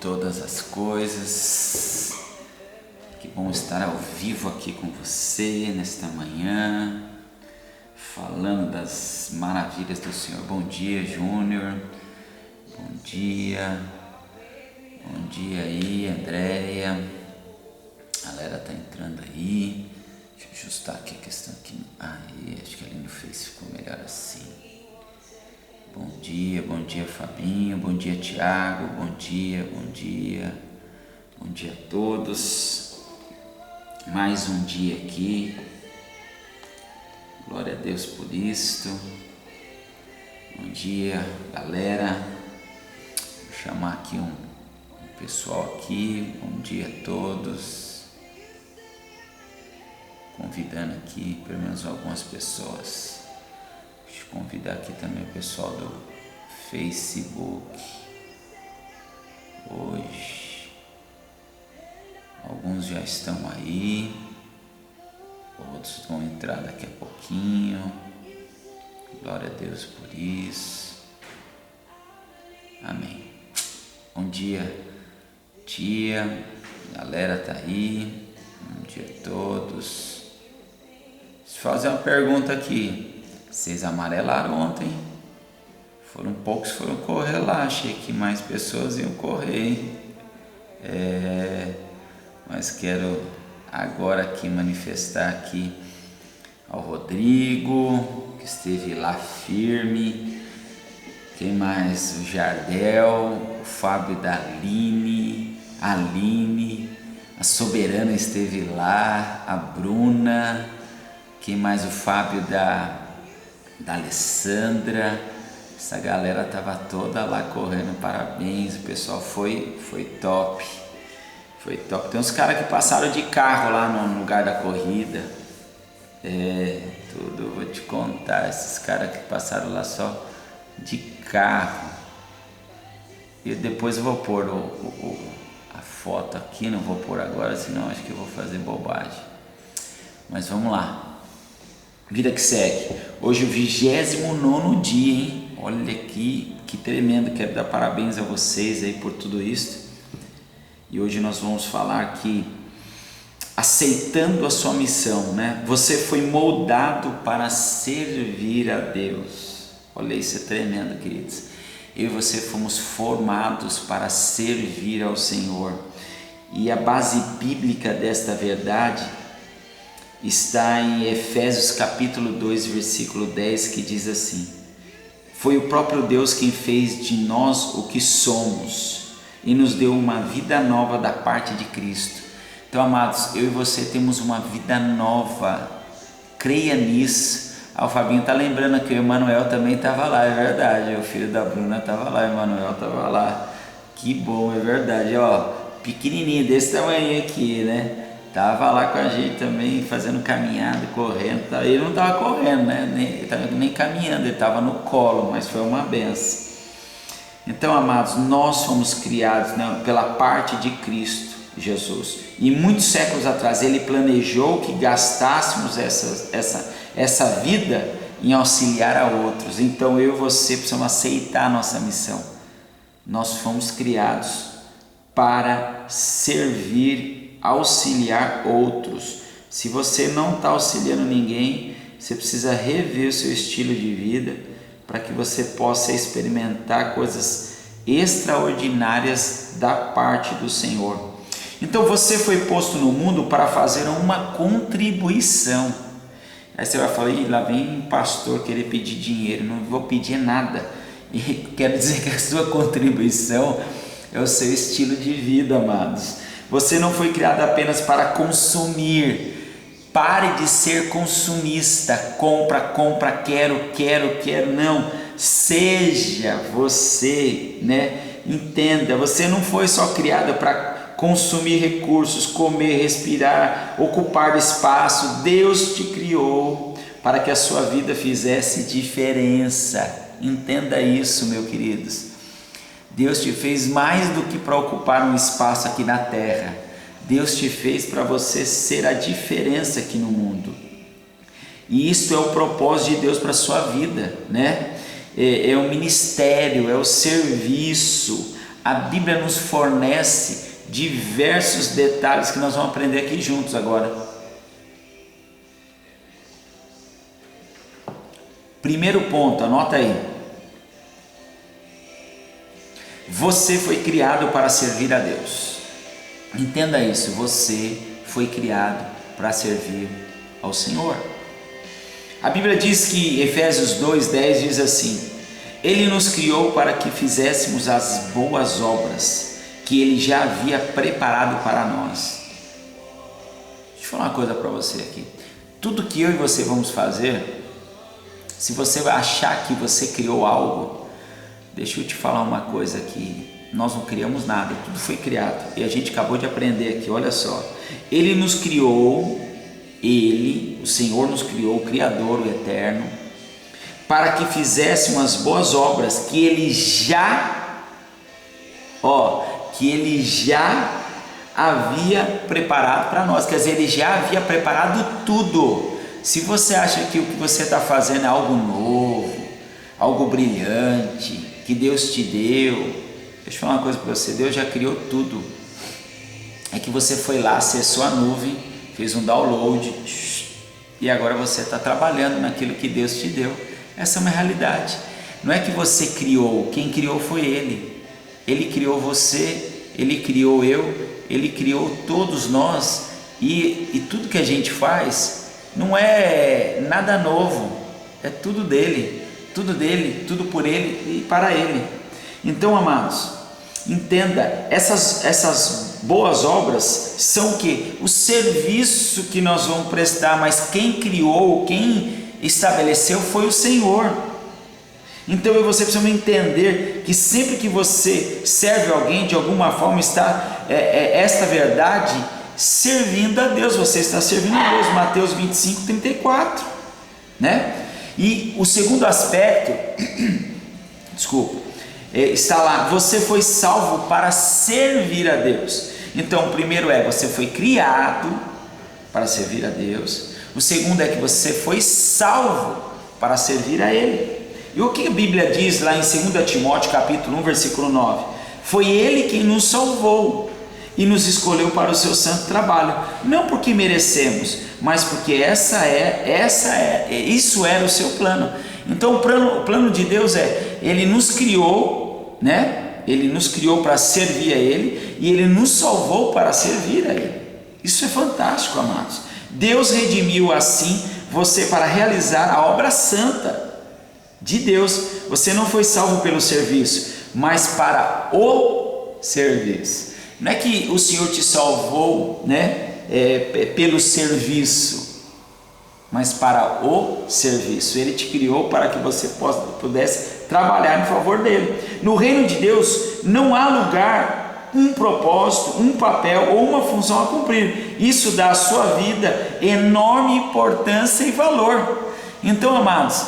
todas as coisas. Que bom estar ao vivo aqui com você nesta manhã, falando das maravilhas do Senhor. Bom dia, Júnior. Bom dia. Bom dia aí, Andréia. A galera tá entrando aí. Deixa eu ajustar aqui a questão aqui. Aí, acho que ali no Face ficou melhor assim. Bom dia, Fabinho. Bom dia, Tiago. Bom dia. Bom dia a todos. Mais um dia aqui. Glória a Deus por isto. Bom dia, galera. Vou chamar aqui um pessoal aqui. Bom dia a todos. Convidando aqui pelo menos algumas pessoas. Deixa eu convidar aqui também o pessoal do Facebook. Hoje alguns já estão aí, outros vão entrar daqui a pouquinho. Glória a Deus por isso. Amém. Bom dia, tia. A galera tá aí. Bom dia a todos. Deixa eu fazer uma pergunta aqui. Vocês amarelaram ontem? Poucos foram correr lá. Achei que mais pessoas iam correr, hein? Mas quero agora aqui manifestar aqui ao Rodrigo, que esteve lá firme. Quem mais? O Jardel, o Fábio da Aline, a Soberana esteve lá, a Bruna. Quem mais? O Fábio da Alessandra. Essa galera tava toda lá correndo, parabéns, o pessoal foi top. Foi top. Tem uns caras que passaram de carro lá no lugar da corrida. Tudo vou te contar. Esses caras que passaram lá só de carro. E depois eu vou pôr a foto aqui, não vou pôr agora, senão acho que eu vou fazer bobagem. Mas vamos lá. Vida que segue. Hoje o 29º dia, hein? Olha aqui, que tremendo. Quero dar parabéns a vocês aí por tudo isso. E hoje nós vamos falar aqui, aceitando a sua missão, né? Você foi moldado para servir a Deus. Olha, isso é tremendo, queridos. Eu e você fomos formados para servir ao Senhor. E a base bíblica desta verdade está em Efésios capítulo 2, versículo 10, que diz assim: foi o próprio Deus quem fez de nós o que somos e nos deu uma vida nova da parte de Cristo. Então, amados, eu e você temos uma vida nova. Creia nisso. O Fabinho está lembrando que o Emanuel também estava lá, é verdade. O filho da Bruna estava lá, o Emanuel estava lá. Que bom, é verdade. Ó, pequenininho, desse tamanho aqui, né? Tava lá com a gente também, fazendo caminhada, correndo. Ele não estava correndo, né? Nem caminhando, ele estava no colo, mas foi uma benção. Então, amados, nós fomos criados, né, pela parte de Cristo Jesus. E muitos séculos atrás ele planejou que gastássemos essa vida em auxiliar a outros. Então eu e você precisamos aceitar a nossa missão. Nós fomos criados para servir, auxiliar outros. Se você não está auxiliando ninguém, você precisa rever o seu estilo de vida para que você possa experimentar coisas extraordinárias da parte do Senhor. Então você foi posto no mundo para fazer uma contribuição. Aí você vai falar: lá vem pastor querer pedir dinheiro. Não vou pedir nada. E quero dizer que a sua contribuição é o seu estilo de vida, amados. Você não foi criado apenas para consumir. Pare de ser consumista. Compra, quero. Não. Seja você, né? Entenda, você não foi só criado para consumir recursos, comer, respirar, ocupar espaço. Deus te criou para que a sua vida fizesse diferença. Entenda isso, meus queridos. Deus te fez mais do que para ocupar um espaço aqui na terra. Deus te fez para você ser a diferença aqui no mundo. E isso é o propósito de Deus para a sua vida, né? É o ministério, é o serviço, a Bíblia nos fornece diversos detalhes que nós vamos aprender aqui juntos agora. Primeiro ponto, anota aí. Você foi criado para servir a Deus. Entenda isso, você foi criado para servir ao Senhor. A Bíblia diz que Efésios 2:10 diz assim: Ele nos criou para que fizéssemos as boas obras que Ele já havia preparado para nós. Deixa eu falar uma coisa para você aqui. Tudo que eu e você vamos fazer, se você achar que você criou algo, deixa eu te falar uma coisa aqui. Nós não criamos nada, tudo foi criado. E a gente acabou de aprender aqui, olha só. Ele nos criou, o Senhor nos criou, o Criador, o Eterno, para que fizéssemos as boas obras que Ele já havia preparado para nós. Quer dizer, Ele já havia preparado tudo. Se você acha que o que você está fazendo é algo novo, algo brilhante, que Deus te deu, deixa eu falar uma coisa para você, Deus já criou tudo. É que você foi lá, acessou a nuvem, fez um download e agora você está trabalhando naquilo que Deus te deu. Essa é uma realidade. Não é que você criou, quem criou foi Ele. Ele criou você, Ele criou eu, Ele criou todos nós, e tudo que a gente faz não é nada novo, é tudo dele, tudo por Ele e para Ele. Então, amados, entenda, essas boas obras são o quê? O serviço que nós vamos prestar, mas quem criou, quem estabeleceu foi o Senhor. Então eu e você precisamos entender que sempre que você serve alguém, de alguma forma está esta verdade servindo a Deus, você está servindo a Deus. Mateus 25:34, né? E o segundo aspecto, está lá, você foi salvo para servir a Deus. Então o primeiro você foi criado para servir a Deus. O segundo é que você foi salvo para servir a Ele. E o que a Bíblia diz lá em 2 Timóteo capítulo 1, versículo 9? Foi Ele quem nos salvou e nos escolheu para o seu santo trabalho, não porque merecemos, mas porque isso era o seu plano. Então o plano de Deus Ele nos criou, né? Ele nos criou para servir a Ele e Ele nos salvou para servir a Ele. Isso é fantástico, amados. Deus redimiu assim você para realizar a obra santa de Deus. Você não foi salvo pelo serviço, mas para o serviço. Não é que o Senhor te salvou, né, pelo serviço, mas para o serviço. Ele te criou para que você pudesse trabalhar em favor dele. No reino de Deus não há lugar, um propósito, um papel ou uma função a cumprir. Isso dá à sua vida enorme importância e valor. Então, amados,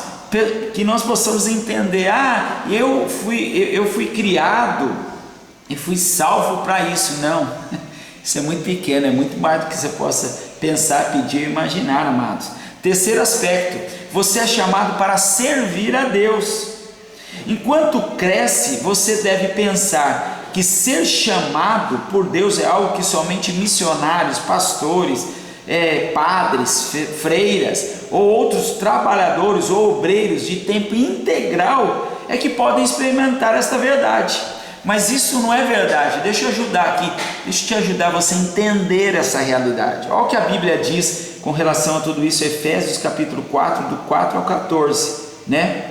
que nós possamos entender, eu fui criado e fui salvo para isso. Não, isso é muito pequeno, é muito mais do que você possa pensar, pedir e imaginar, amados. Terceiro aspecto, você é chamado para servir a Deus. Enquanto cresce, você deve pensar que ser chamado por Deus é algo que somente missionários, pastores, padres, freiras ou outros trabalhadores ou obreiros de tempo integral é que podem experimentar esta verdade. Mas isso não é verdade. Deixa eu te ajudar você a entender essa realidade. Olha o que a Bíblia diz com relação a tudo isso, Efésios capítulo 4, do 4 ao 14, né?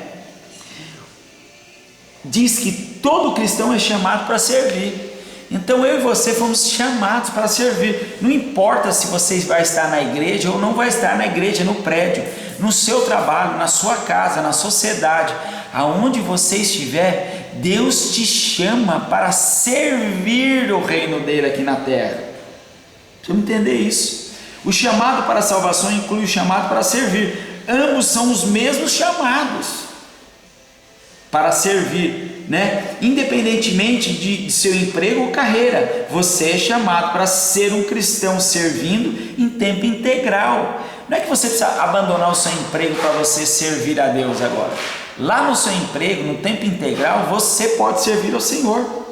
Diz que todo cristão é chamado para servir. Então eu e você fomos chamados para servir. Não importa se você vai estar na igreja ou não vai estar na igreja, no prédio, no seu trabalho, na sua casa, na sociedade, aonde você estiver, Deus te chama para servir o reino dele aqui na terra. Precisa entender isso. O chamado para a salvação inclui o chamado para servir. Ambos são os mesmos chamados para servir, né? Independentemente de seu emprego ou carreira, você é chamado para ser um cristão servindo em tempo integral. Não é que você precisa abandonar o seu emprego para você servir a Deus agora. Lá no seu emprego, no tempo integral, você pode servir ao Senhor.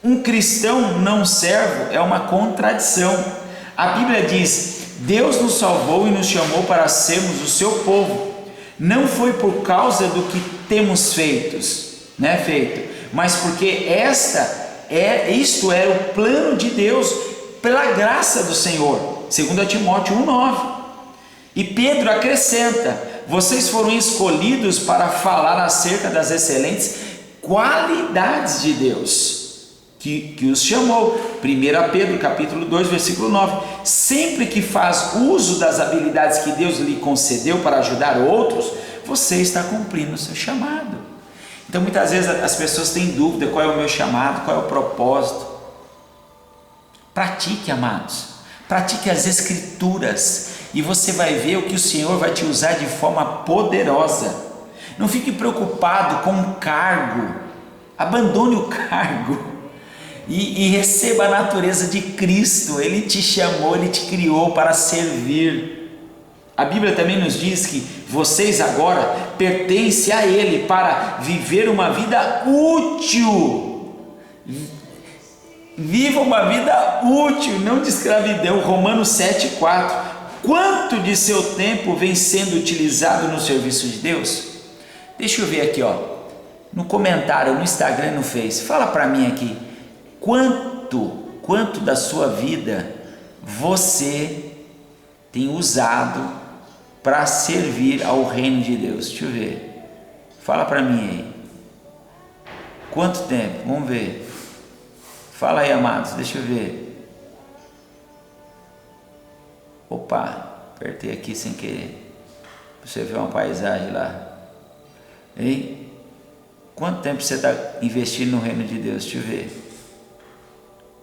Um cristão não servo é uma contradição. A Bíblia diz: Deus nos salvou e nos chamou para sermos o seu povo. Não foi por causa do que temos feito, mas porque isto era o plano de Deus pela graça do Senhor. 2 Timóteo 1,9. E Pedro acrescenta: vocês foram escolhidos para falar acerca das excelentes qualidades de Deus que os chamou. 1 Pedro capítulo 2, versículo 9. Sempre que faz uso das habilidades que Deus lhe concedeu para ajudar outros, você está cumprindo o seu chamado. Então muitas vezes as pessoas têm dúvida: qual é o meu chamado, qual é o propósito? Pratique, amados, pratique as escrituras e você vai ver o que o Senhor vai te usar de forma poderosa. Não fique preocupado com o cargo, abandone o cargo e receba a natureza de Cristo. Ele te chamou, Ele te criou para servir. A Bíblia também nos diz que vocês agora pertencem a Ele para viver uma vida útil. Viva uma vida útil, não de escravidão. Romanos 7,4. Quanto de seu tempo vem sendo utilizado no serviço de Deus? Deixa eu ver aqui, no comentário, no Instagram, no Face. Fala para mim aqui. Quanto da sua vida você tem usado para servir ao reino de Deus? Deixa eu ver. Fala para mim aí. Quanto tempo? Vamos ver. Fala aí, amados. Deixa eu ver. Opa, apertei aqui sem querer. Você vê uma paisagem lá. Hein? Quanto tempo você está investindo no reino de Deus? Deixa eu ver.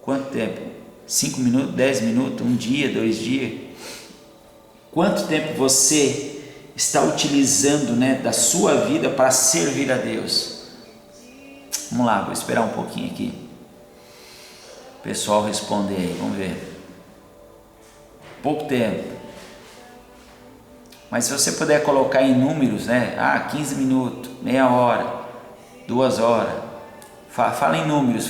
Quanto tempo? 5 minutos, 10 minutos, 1 dia, 2 dias? Quanto tempo você está utilizando, da sua vida para servir a Deus? Vamos lá, vou esperar um pouquinho aqui. O pessoal responder aí, vamos ver. Pouco tempo. Mas se você puder colocar em números, 15 minutos, meia hora, 2 horas. Fala em números.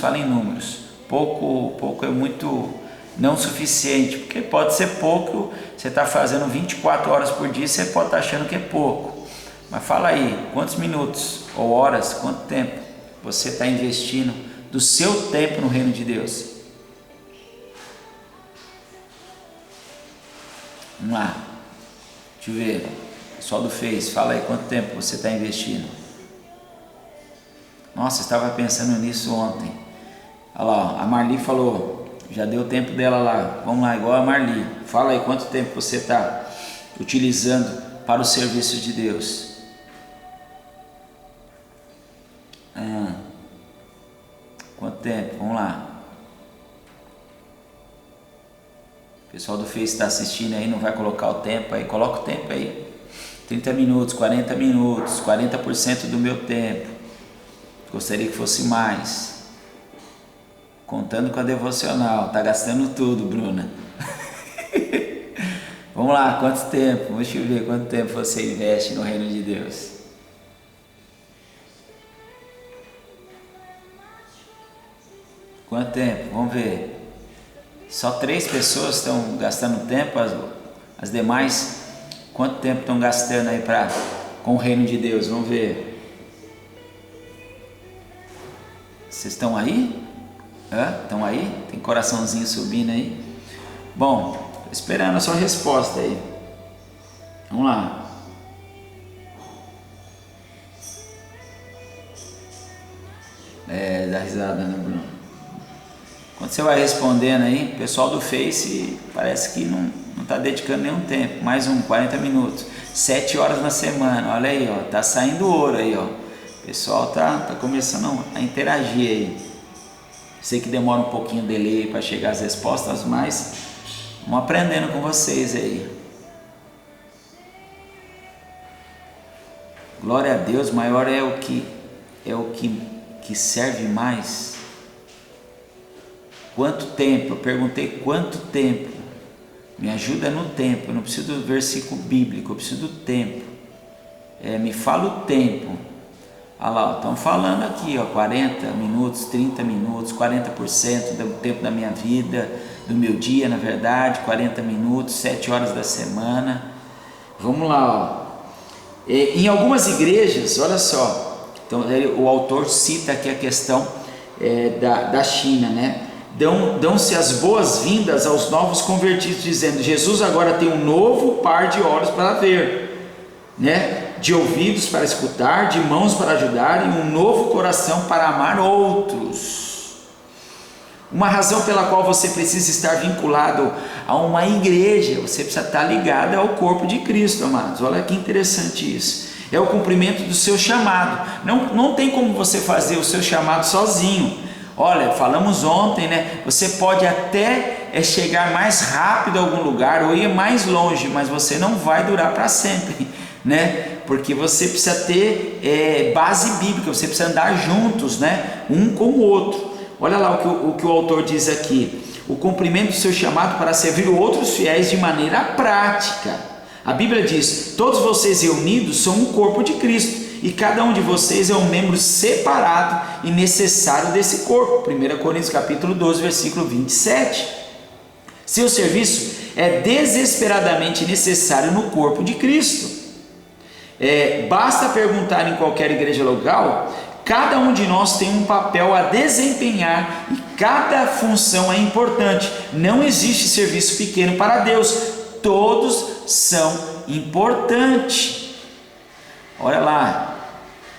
Pouco é muito não suficiente, porque pode ser pouco. Você está fazendo 24 horas por dia, você pode estar achando que é pouco, mas fala aí, quantos minutos ou horas, quanto tempo você está investindo do seu tempo no reino de Deus? Vamos lá, deixa eu ver, pessoal do Face, fala aí quanto tempo você está investindo. Nossa, eu estava pensando nisso ontem. Olha lá, a Marli falou, já deu o tempo dela lá. Vamos lá, igual a Marli. Fala aí quanto tempo você está utilizando para o serviço de Deus. Quanto tempo? Vamos lá. O pessoal do Face está assistindo aí, não vai colocar o tempo aí. Coloca o tempo aí. 30 minutos, 40 minutos, 40% do meu tempo. Gostaria que fosse mais. Contando com a devocional, tá gastando tudo, Bruna. Vamos lá, quanto tempo? Deixa eu ver quanto tempo você investe no reino de Deus. Quanto tempo? Vamos ver. Só 3 pessoas estão gastando tempo, as demais, quanto tempo estão gastando aí com o reino de Deus? Vamos ver. Vocês estão aí? Estão aí? Tem coraçãozinho subindo aí? Bom, tô esperando a sua resposta aí. Vamos lá. Dá risada, né, Bruno? Quando você vai respondendo aí, o pessoal do Face parece que não está dedicando nenhum tempo. Mais 40 minutos. 7 horas na semana. Olha aí, tá saindo ouro aí, O pessoal tá começando a interagir aí. Sei que demora um pouquinho de delay para chegar as respostas, mas vamos aprendendo com vocês aí. Glória a Deus, maior é o que serve mais. Quanto tempo? Eu perguntei quanto tempo. Me ajuda no tempo. Eu não preciso do versículo bíblico, eu preciso do tempo. Me fala o tempo. Olha lá, estão falando aqui, ó, 40 minutos, 30 minutos, 40% do tempo da minha vida, do meu dia, na verdade, 40 minutos, 7 horas da semana. Vamos lá, ó. Em algumas igrejas, olha só, então, o autor cita aqui a questão da China, né? Dão-se as boas-vindas aos novos convertidos, dizendo: Jesus agora tem um novo par de olhos para ver, né? De ouvidos para escutar, de mãos para ajudar e um novo coração para amar outros. Uma razão pela qual você precisa estar vinculado a uma igreja, você precisa estar ligado ao corpo de Cristo, amados. Olha que interessante isso. É o cumprimento do seu chamado. Não tem como você fazer o seu chamado sozinho. Olha, falamos ontem, né? Você pode até chegar mais rápido a algum lugar ou ir mais longe, mas você não vai durar para sempre, né? Porque você precisa ter base bíblica, você precisa andar juntos, né? Um com o outro. Olha lá o que o autor diz aqui: o cumprimento do seu chamado para servir outros fiéis de maneira prática. A Bíblia diz: todos vocês reunidos são um corpo de Cristo, e cada um de vocês é um membro separado e necessário desse corpo. 1 Coríntios capítulo 12, versículo 27. Seu serviço é desesperadamente necessário no corpo de Cristo. Basta perguntar em qualquer igreja local. Cada um de nós tem um papel a desempenhar e cada função é importante. Não existe serviço pequeno para Deus, todos são importantes. Olha lá,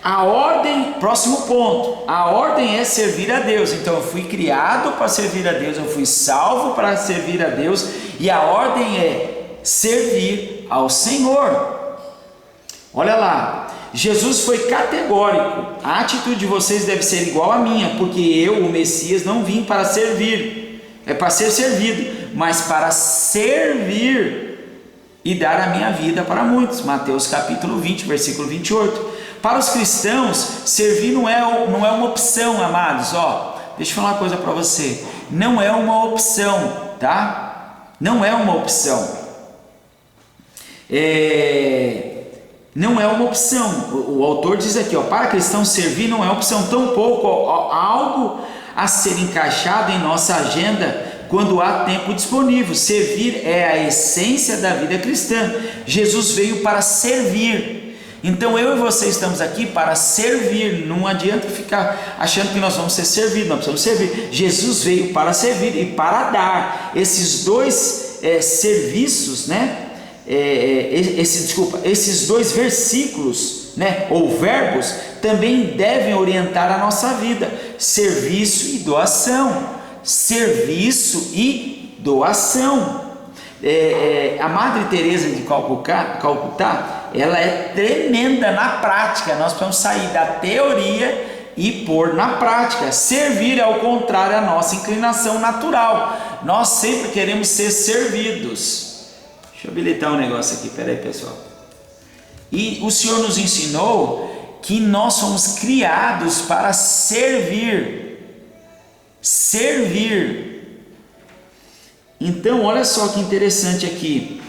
a ordem, próximo ponto, a ordem é servir a Deus. Então eu fui criado para servir a Deus, eu fui salvo para servir a Deus, e a ordem é servir ao Senhor. Olha lá, Jesus foi categórico: a atitude de vocês deve ser igual à minha, porque eu, o Messias, não vim para servir, para ser servido, mas para servir e dar a minha vida para muitos. Mateus capítulo 20, versículo 28. Para os cristãos, servir não é uma opção, amados. Deixa eu falar uma coisa para você: não é uma opção, tá? Não é uma opção. Não é uma opção. O autor diz aqui, para cristãos servir não é opção, tampouco algo a ser encaixado em nossa agenda quando há tempo disponível. Servir é a essência da vida cristã. Jesus veio para servir. Então eu e você estamos aqui para servir. Não adianta ficar achando que nós vamos ser servidos, nós precisamos servir. Jesus veio para servir e para dar. Esses dois serviços, né? Esses dois versículos, né, ou verbos, também devem orientar a nossa vida: serviço e doação. Serviço e doação. A Madre Teresa de Calcutá, ela é tremenda na prática. Nós precisamos sair da teoria e pôr na prática. Servir é ao contrário a nossa inclinação natural. Nós sempre queremos ser servidos. Deixa eu habilitar um negócio aqui, peraí, pessoal. E o Senhor nos ensinou que nós somos criados para servir. Servir. Então, olha só que interessante aqui,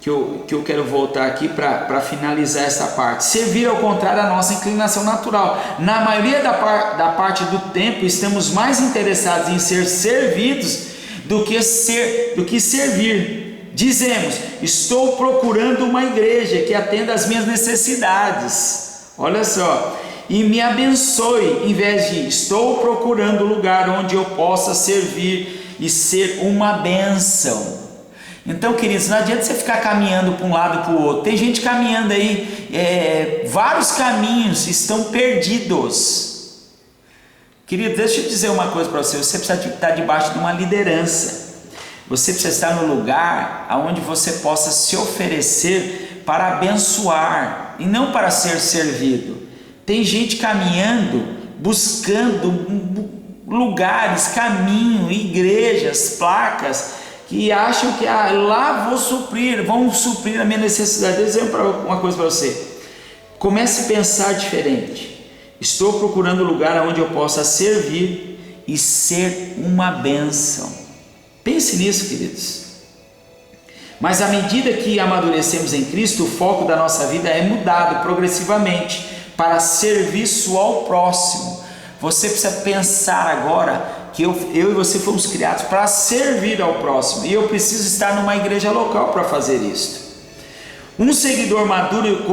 que eu quero voltar aqui para finalizar essa parte. Servir ao contrário da nossa inclinação natural. Na maioria da parte do tempo, estamos mais interessados em ser servidos do que servir. Dizemos: estou procurando uma igreja que atenda às minhas necessidades. Olha só. E me abençoe, em vez de estou procurando lugar onde eu possa servir e ser uma bênção. Então, queridos, não adianta você ficar caminhando para um lado e para o outro. Tem gente caminhando aí, vários caminhos estão perdidos. Querido, deixa eu dizer uma coisa para você: você precisa estar debaixo de uma liderança. Você precisa estar no lugar onde você possa se oferecer para abençoar e não para ser servido. Tem gente caminhando, buscando lugares, caminho, igrejas, placas, que acham que lá vão suprir a minha necessidade. Vou dizer uma coisa para você: comece a pensar diferente. Estou procurando lugar onde eu possa servir e ser uma bênção. Pense nisso, queridos. Mas à medida que amadurecemos em Cristo, o foco da nossa vida é mudado progressivamente. para serviço ao próximo. Você precisa pensar agora que eu e você fomos criados para servir ao próximo, e eu preciso estar numa igreja local para fazer isso. Um seguidor maduro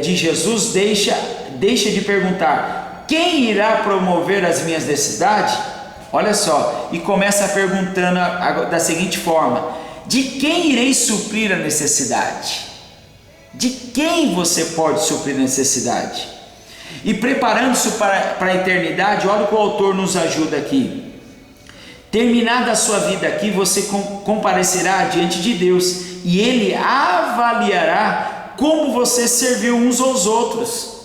de Jesus deixa de perguntar: quem irá promover as minhas necessidades? Olha só, e começa perguntando da seguinte forma: de quem irei suprir a necessidade? De quem você pode suprir a necessidade? E preparando-se para a eternidade, olha o que o autor nos ajuda aqui. Terminada a sua vida aqui, você comparecerá diante de Deus, e Ele avaliará como você serviu uns aos outros.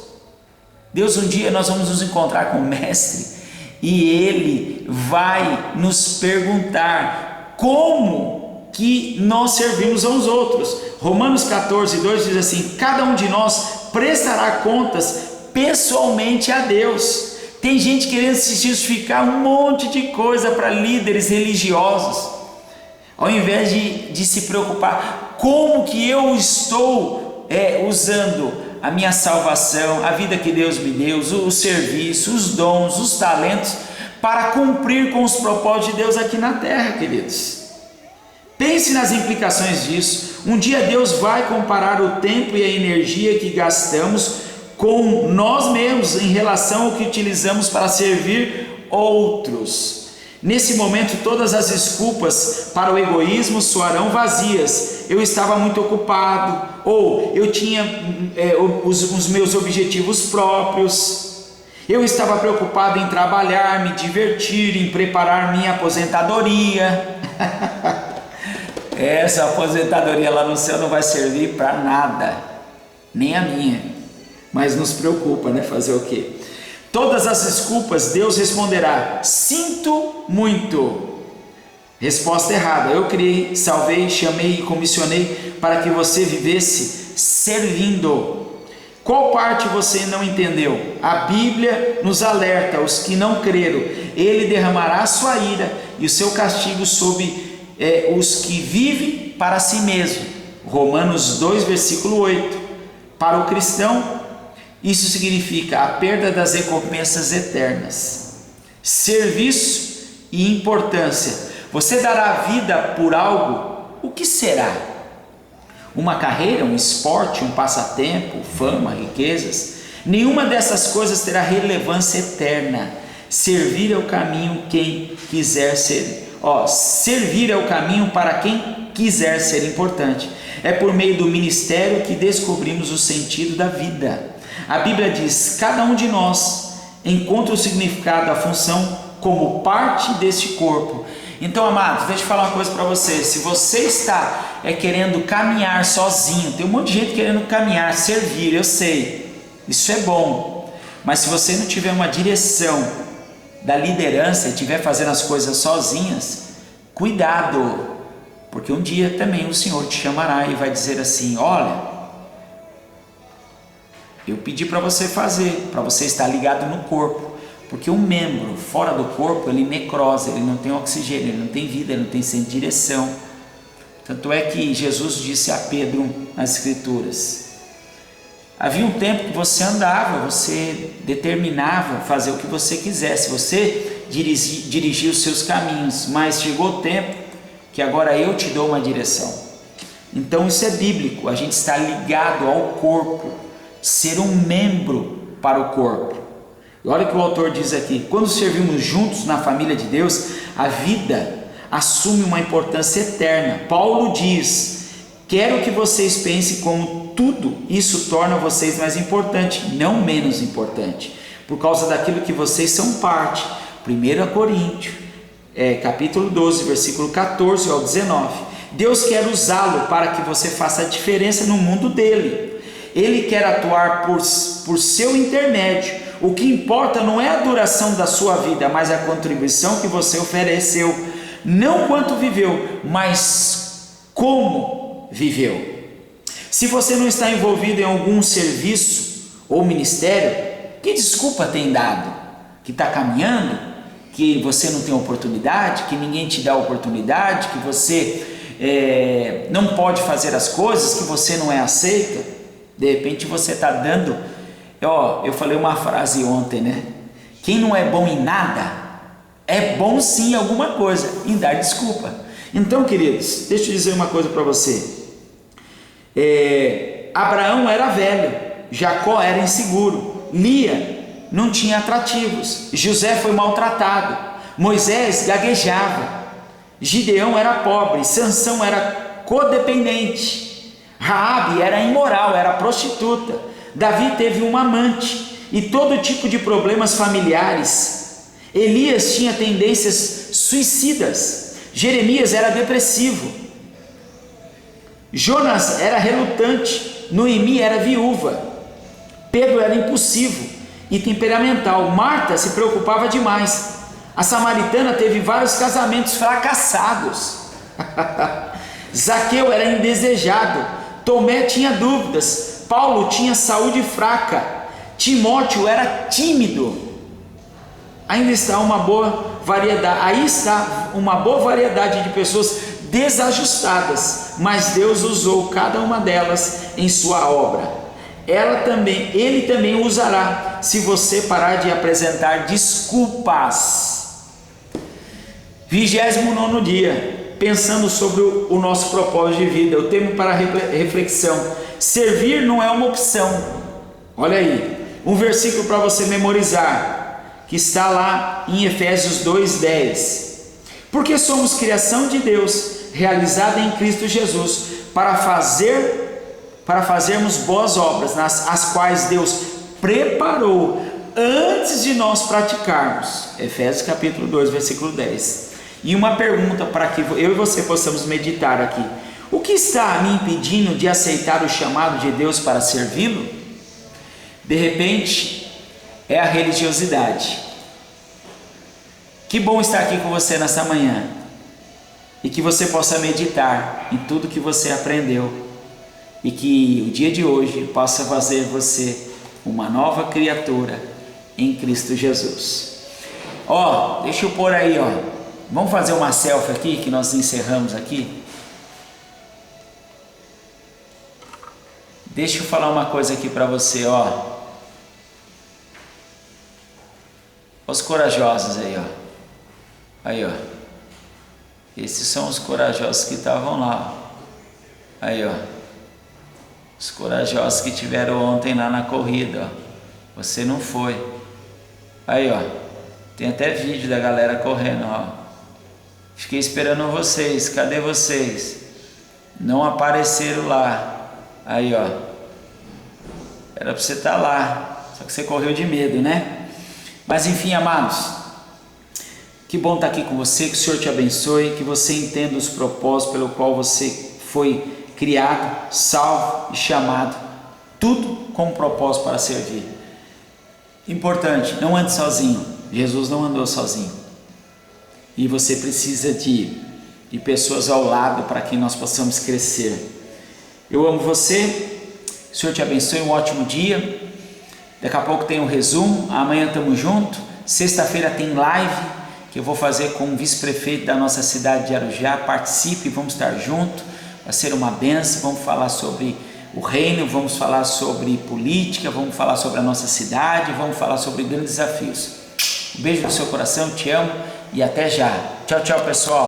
Deus, um dia nós vamos nos encontrar com o Mestre, e Ele vai nos perguntar como que nós servimos aos outros. Romanos 14:2 diz assim: cada um de nós prestará contas pessoalmente a Deus. Tem gente querendo se justificar um monte de coisa para líderes religiosos, ao invés de se preocupar como que eu estou usando a minha salvação, a vida que Deus me deu, o serviço, os dons, os talentos, para cumprir com os propósitos de Deus aqui na terra, queridos. Pense nas implicações disso. Um dia Deus vai comparar o tempo e a energia que gastamos com nós mesmos em relação ao que utilizamos para servir outros. Nesse momento, todas as desculpas para o egoísmo soarão vazias. Eu estava muito ocupado, ou eu tinha os meus objetivos próprios, eu estava preocupado em trabalhar, me divertir, em preparar minha aposentadoria. Essa aposentadoria lá no céu não vai servir para nada, nem a minha. Mas nos preocupa, né? Fazer o quê? Todas as desculpas, Deus responderá: sinto muito. Resposta errada: eu criei, salvei, chamei e comissionei para que você vivesse servindo. Qual parte você não entendeu? A Bíblia nos alerta: os que não creram, Ele derramará a sua ira e o seu castigo sobre os que vivem para si mesmo. Romanos 2, versículo 8. Para o cristão, isso significa a perda das recompensas eternas. Serviço e importância. Você dará vida por algo? O que será? Uma carreira, um esporte, um passatempo, fama, riquezas? Nenhuma dessas coisas terá relevância eterna. Servir é o caminho quem quiser ser. Servir é o caminho para quem quiser ser importante. É por meio do ministério que descobrimos o sentido da vida. A Bíblia diz: cada um de nós encontra o significado da função como parte deste corpo. Então, amados, deixa eu falar uma coisa para você. Se você está querendo caminhar sozinho, tem um monte de gente querendo caminhar, servir, eu sei, isso é bom, mas se você não tiver uma direção da liderança e estiver fazendo as coisas sozinhas, cuidado, porque um dia também o Senhor te chamará e vai dizer assim: olha, eu pedi para você fazer, para você estar ligado no corpo, porque um membro fora do corpo, ele necrose, ele não tem oxigênio, ele não tem vida, ele não tem direção. Tanto é que Jesus disse a Pedro nas Escrituras: havia um tempo que você andava, você determinava fazer o que você quisesse, você dirigia os seus caminhos, mas chegou o tempo que agora eu te dou uma direção. Então isso é bíblico, a gente está ligado ao corpo, ser um membro para o corpo. E olha o que o autor diz aqui: quando servimos juntos na família de Deus, a vida assume uma importância eterna. Paulo diz: quero que vocês pensem como tudo isso torna vocês mais importante, não menos importante, por causa daquilo que vocês são parte. 1 Coríntios, capítulo 12, versículo 14 ao 19. Deus quer usá-lo para que você faça a diferença no mundo dele. Ele quer atuar por seu intermédio. O que importa não é a duração da sua vida, mas a contribuição que você ofereceu. Não quanto viveu, mas como viveu. Se você não está envolvido em algum serviço ou ministério, que desculpa tem dado? Que está caminhando? Que você não tem oportunidade? Que ninguém te dá oportunidade? Que você não pode fazer as coisas? Que você não é aceita? De repente você está dando Eu falei uma frase ontem, né? Quem não é bom em nada, é bom sim em alguma coisa, em dar desculpa. Então, queridos, deixa eu dizer uma coisa para você. Abraão era velho, Jacó era inseguro, Lia não tinha atrativos, José foi maltratado, Moisés gaguejava, Gideão era pobre, Sansão era codependente, Raabe era imoral, era prostituta, Davi teve uma amante e todo tipo de problemas familiares. Elias tinha tendências suicidas, Jeremias era depressivo, Jonas era relutante, Noemi era viúva, Pedro era impulsivo e temperamental, Marta se preocupava demais, a samaritana teve vários casamentos fracassados, Zaqueu era indesejado, Tomé tinha dúvidas, Paulo tinha saúde fraca, Timóteo era tímido. Aí está uma boa variedade de pessoas desajustadas, mas Deus usou cada uma delas em sua obra. Ele também usará, se você parar de apresentar desculpas. 29º dia, pensando sobre o nosso propósito de vida, o tema para reflexão: servir não é uma opção. Olha aí, um versículo para você memorizar, que está lá em Efésios 2:10. Porque somos criação de Deus, realizada em Cristo Jesus, para fazermos boas obras, as quais Deus preparou antes de nós praticarmos. Efésios capítulo 2, versículo 10. E uma pergunta para que eu e você possamos meditar aqui: o que está me impedindo de aceitar o chamado de Deus para servi-lo? De repente, é a religiosidade. Que bom estar aqui com você nessa manhã e que você possa meditar em tudo que você aprendeu e que o dia de hoje possa fazer você uma nova criatura em Cristo Jesus. Deixa eu pôr aí, vamos fazer uma selfie aqui que nós encerramos aqui. Deixa eu falar uma coisa aqui para você, Os corajosos aí, Aí, esses são os corajosos que estavam lá, Aí, os corajosos que tiveram ontem lá na corrida, Você não foi. Aí, tem até vídeo da galera correndo, Fiquei esperando vocês, cadê vocês? Não apareceram lá. Aí, era para você estar lá, só que você correu de medo, né? Mas enfim, amados, que bom estar aqui com você, que o Senhor te abençoe, que você entenda os propósitos pelo qual você foi criado, salvo e chamado, tudo com um propósito para servir. Importante, não ande sozinho, Jesus não andou sozinho, e você precisa de pessoas ao lado para que nós possamos crescer. Eu amo você, o Senhor te abençoe, um ótimo dia. Daqui a pouco tem um resumo, amanhã estamos juntos, sexta-feira tem live, que eu vou fazer com o vice-prefeito da nossa cidade de Arujá. Participe, vamos estar juntos, vai ser uma bênção. Vamos falar sobre o reino, vamos falar sobre política, vamos falar sobre a nossa cidade, vamos falar sobre grandes desafios. Um beijo no seu coração, te amo e até já. Tchau, tchau, pessoal.